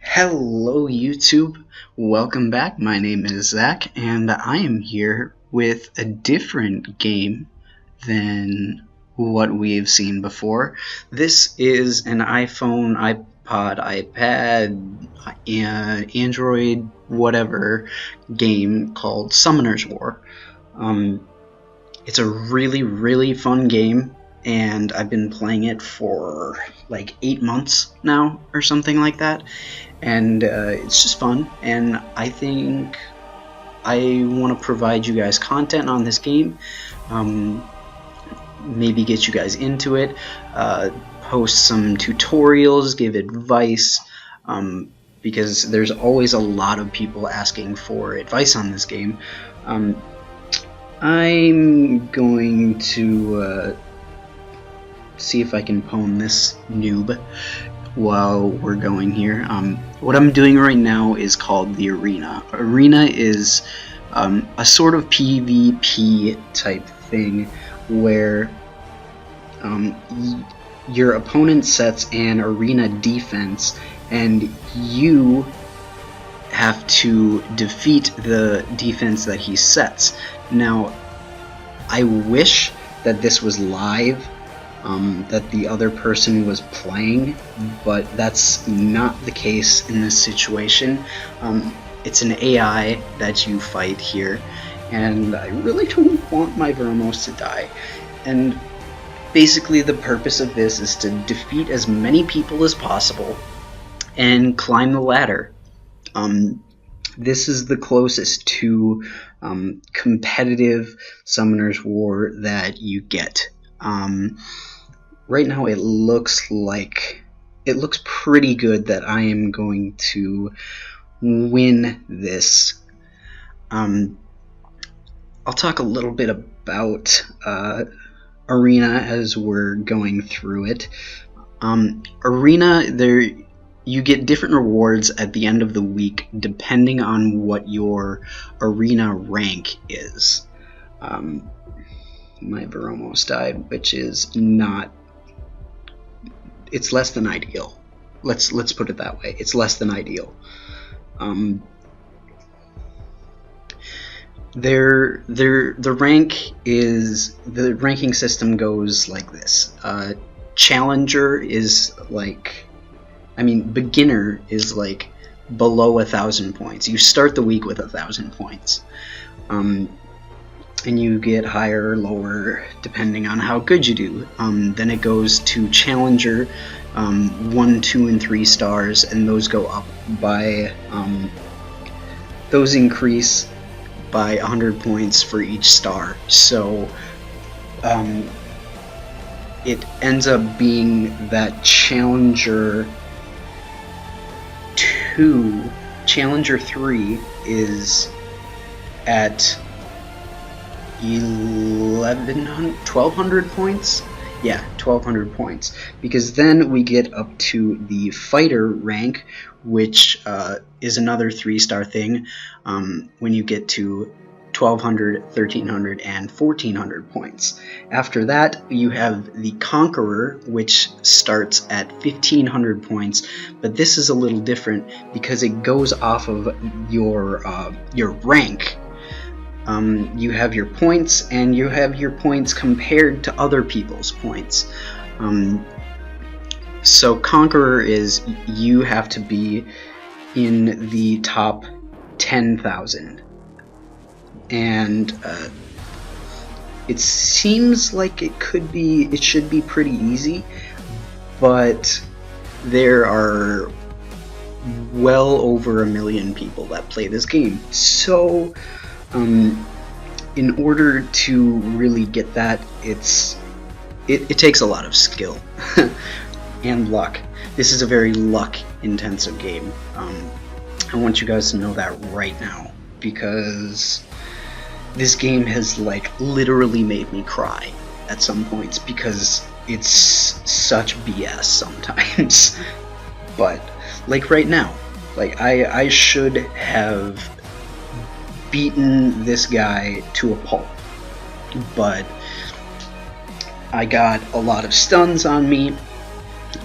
Hello YouTube, welcome back. My name is Zach and I am here with a different game than what we've seen before. This is an iPhone, iPod, iPad, Android, whatever game called Summoner's War. It's a really fun game and I've been playing it for like 8 months now or something like that, and it's just fun, and I think I want to provide you guys content on this game, maybe get you guys into it, post some tutorials, give advice, because there's always a lot of people asking for advice on this game. I'm going to see if I can pwn this noob while we're going here. What I'm doing right now is called the Arena. Arena is a sort of PvP type thing where your opponent sets an arena defense and you have to defeat the defense that he sets. Now, I wish that this was live, that the other person was playing, but that's not the case in this situation. It's an AI that you fight here, and I really don't want my Veromos to die. And basically the purpose of this is to defeat as many people as possible and climb the ladder. This is the closest to competitive Summoner's War that you get. Right now it looks pretty good that I am going to win this. I'll talk a little bit about Arena as we're going through it. Arena, you get different rewards at the end of the week depending on what your arena rank is. My Veromos died, which is not. It's less than ideal. Let's put it that way. It's less than ideal. The ranking system goes like this. Challenger is like, beginner is like below 1,000 points. You start the week with 1,000 points. And you get higher or lower depending on how good you do. Then it goes to Challenger, 1, 2, and 3 stars, and those go up by, those increase by 100 points for each star. So it ends up being that Challenger 3 is at 1,200 points? Yeah, 1,200 points. Because then we get up to the fighter rank, which is another 3-star thing, when you get to 1,200, 1,300, and 1,400 points. After that, you have the Conqueror, which starts at 1,500 points, but this is a little different because it goes off of your rank. You have your points, and you have your points compared to other people's points. So Conqueror is, you have to be in the top 10,000. And it seems like it should be pretty easy, but there are well over 1 million people that play this game. So in order to really get that, it takes a lot of skill and luck. This is a very luck-intensive game. I want you guys to know that right now, because this game has literally made me cry at some points because it's such BS sometimes. But right now, I should have beaten this guy to a pulp, but I got a lot of stuns on me,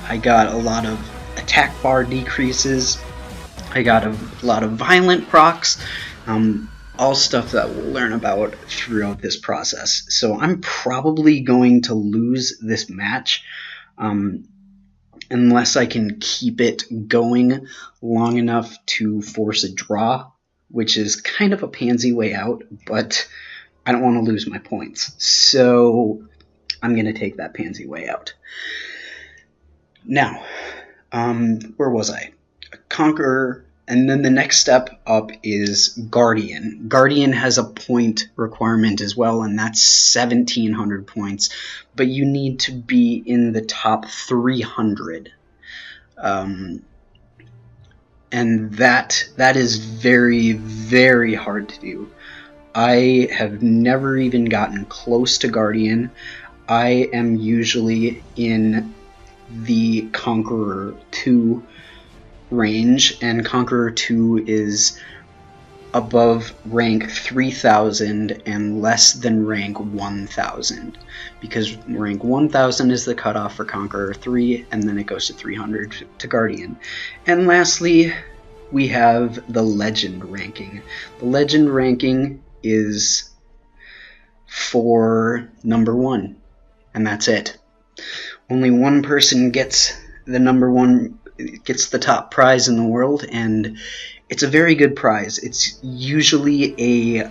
I got a lot of attack bar decreases, I got a lot of violent procs, all stuff that we'll learn about throughout this process. So I'm probably going to lose this match unless I can keep it going long enough to force a draw, which is kind of a pansy way out, but I don't want to lose my points. So I'm going to take that pansy way out. Now, where was I? Conqueror, and then the next step up is Guardian. Guardian has a point requirement as well, and that's 1,700 points, but you need to be in the top 300. And that is very, very hard to do. I have never even gotten close to Guardian. I am usually in the Conqueror 2 range, and Conqueror 2 is above rank 3000 and less than rank 1000, because rank 1000 is the cutoff for Conqueror 3, and then it goes to 300 to Guardian. And lastly, we have the Legend ranking. The Legend ranking is for number 1, and that's it. Only one person gets the number 1, gets the top prize in the world, and it's a very good prize. It's usually a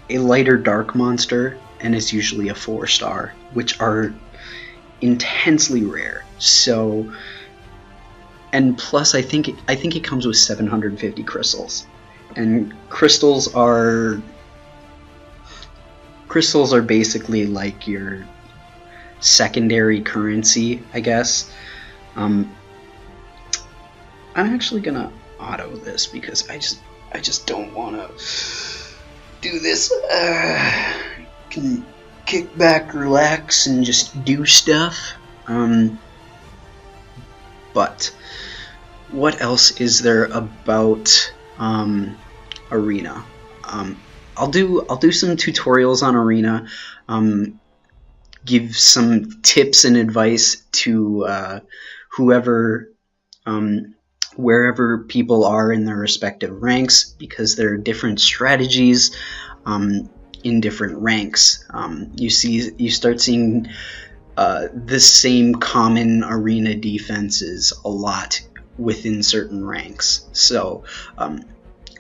lighter dark monster, and it's usually a 4-star, which are intensely rare. So, and plus, I think it comes with 750 crystals, and crystals are basically like your secondary currency, I guess. I'm actually gonna auto this because I just don't want to do this. Can kick back, relax, and just do stuff. But what else is there about Arena? I'll do some tutorials on Arena. Give some tips and advice to whoever, wherever people are in their respective ranks, because there are different strategies in different ranks. You start seeing the same common arena defenses a lot within certain ranks. So,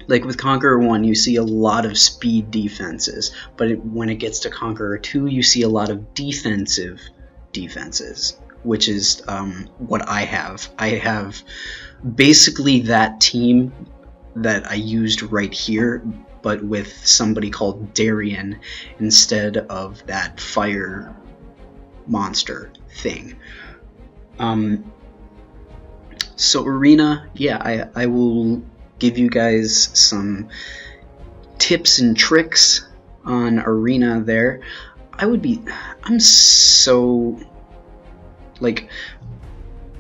like with Conqueror 1, you see a lot of speed defenses, but when it gets to Conqueror 2, you see a lot of defensive defenses, which is what I have. I have basically that team that I used right here, but with somebody called Darien instead of that fire monster thing. So Arena, yeah, I will give you guys some tips and tricks on Arena there. I'm so, like,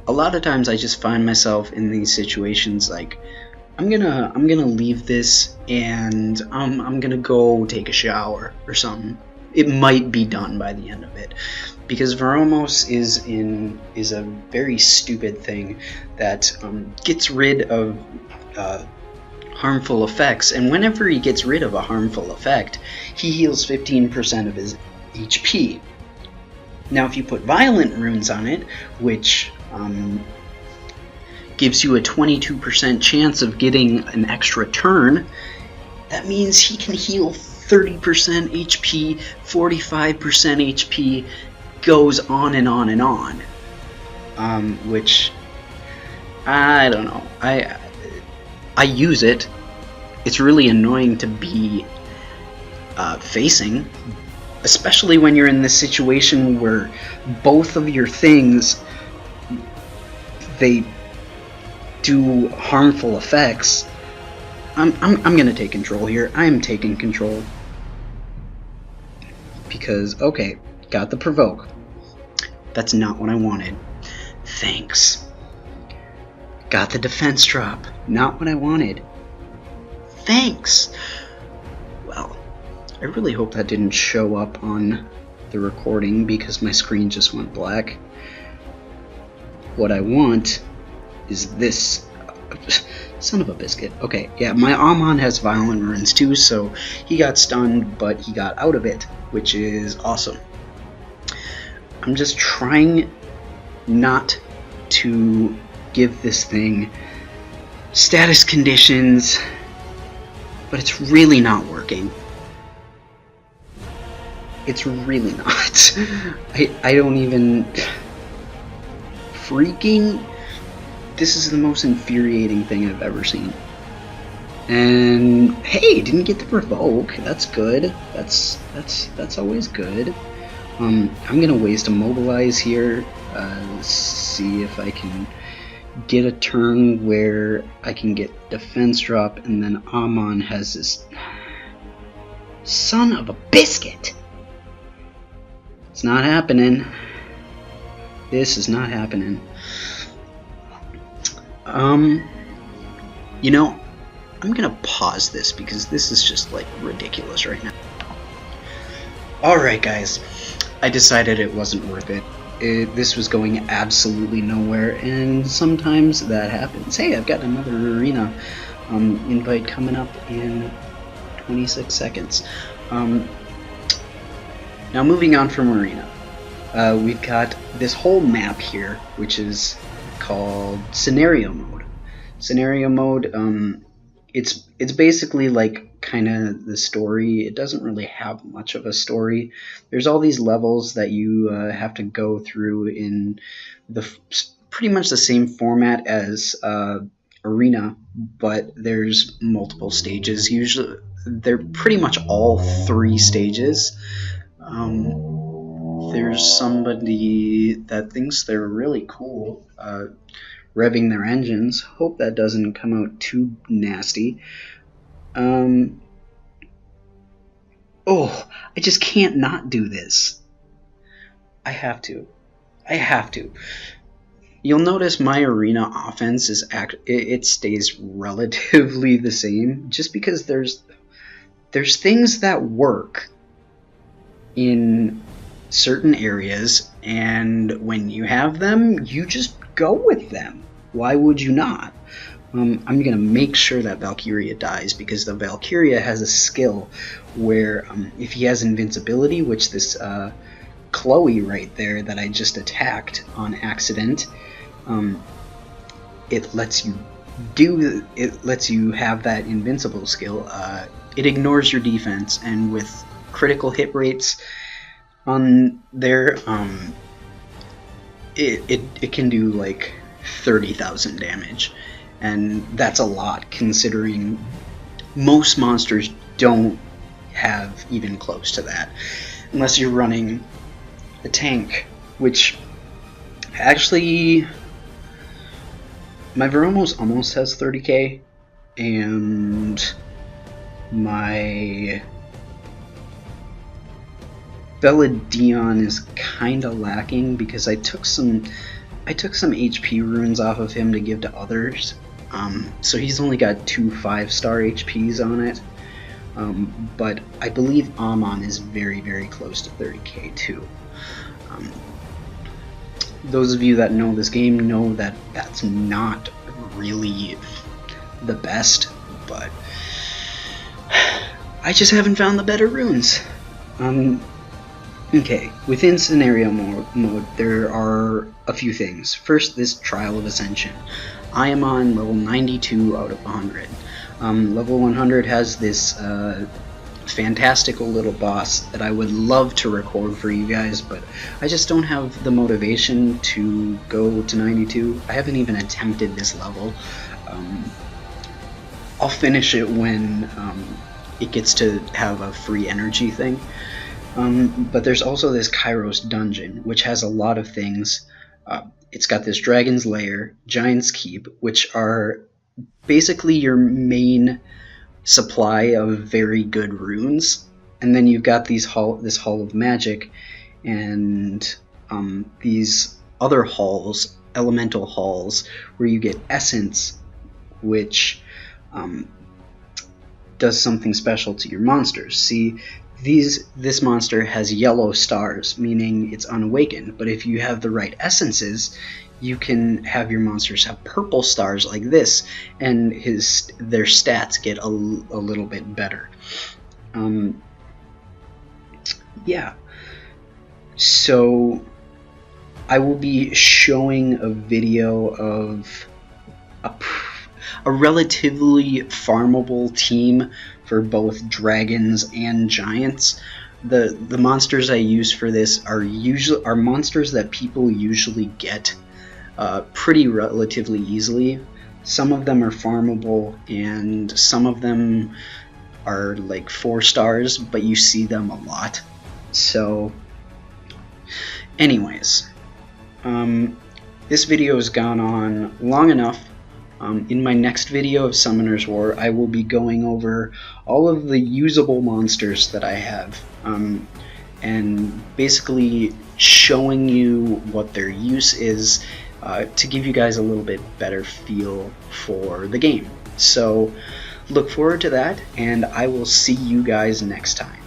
a lot of times I just find myself in these situations like, I'm gonna leave this and I'm gonna go take a shower or something. It might be done by the end of it, because Veromos is a very stupid thing that gets rid of harmful effects, and whenever he gets rid of a harmful effect, he heals 15% of his HP. Now, if you put Violent Runes on it, which gives you a 22% chance of getting an extra turn, that means he can heal 30% HP, 45% HP, goes on and on and on. Which, I don't know. I use it. It's really annoying to be facing, especially when you're in this situation where both of your things, they do harmful effects. I'm gonna take control here. I am taking control because, okay, got the provoke. That's not what I wanted. Thanks. Got the defense drop. Not what I wanted. Thanks. Well, I really hope that didn't show up on the recording because my screen just went black. What I want is this Son of a biscuit. Okay, yeah, my Amon has violent runes too, so he got stunned, but he got out of it, which is awesome. I'm just trying not to give this thing status conditions, but it's really not working. It's really not. I don't even... Freaking... This is the most infuriating thing I've ever seen. And hey, didn't get the provoke. That's good. That's always good. I'm gonna waste a mobilize here. See if I can get a turn where I can get defense drop, and then Amon has this son of a biscuit. It's not happening. This is not happening. You know, I'm gonna pause this because this is just like ridiculous right now. Alright guys, I decided it wasn't worth it. This was going absolutely nowhere, and sometimes that happens. Hey, I've got another arena invite coming up in 26 seconds. Now moving on from arena, we've got this whole map here, which is called scenario mode. Scenario mode, it's basically like kind of the story. It doesn't really have much of a story. There's all these levels that you have to go through in the pretty much the same format as arena, but there's multiple stages. Usually they're pretty much all 3 stages. There's somebody that thinks they're really cool revving their engines. Hope that doesn't come out too nasty. Oh, I just can't not do this. I have to. You'll notice my arena offense is it stays relatively the same, just because there's things that work in certain areas, and when you have them, you just go with them. Why would you not? I'm going to make sure that Valkyria dies, because the Valkyria has a skill where if he has invincibility, which this Chloe right there that I just attacked on accident, it lets you have that invincible skill. It ignores your defense, and with critical hit rates on there, it can do like 30,000 damage, and that's a lot considering most monsters don't have even close to that, unless you're running a tank, which actually my Veromos almost has 30k, and my Beladion is kinda lacking because I took some HP runes off of him to give to others. So he's only got 2 5-star HPs on it. But I believe Amon is very, very close to 30k too. Those of you that know this game know that that's not really the best, but I just haven't found the better runes. Okay, within scenario mode, there are a few things. First, this Trial of Ascension. I am on level 92 out of 100. Level 100 has this fantastical little boss that I would love to record for you guys, but I just don't have the motivation to go to 92. I haven't even attempted this level. I'll finish it when it gets to have a free energy thing. But there's also this Kairos dungeon, which has a lot of things. It's got this Dragon's Lair, Giant's Keep, which are basically your main supply of very good runes. And then you've got this Hall of Magic, and these other halls, elemental halls, where you get Essence, which does something special to your monsters. See, this monster has yellow stars, meaning it's unawakened, but if you have the right essences, you can have your monsters have purple stars like this, and their stats get a little bit better. Yeah. So I will be showing a video of a relatively farmable team for both dragons and giants. The monsters I use for this are monsters that people usually get pretty relatively easily. Some of them are farmable, and some of them are like 4 stars, but you see them a lot. So anyways, this video has gone on long enough. In my next video of Summoner's War, I will be going over all of the usable monsters that I have, and basically showing you what their use is, to give you guys a little bit better feel for the game. So look forward to that, and I will see you guys next time.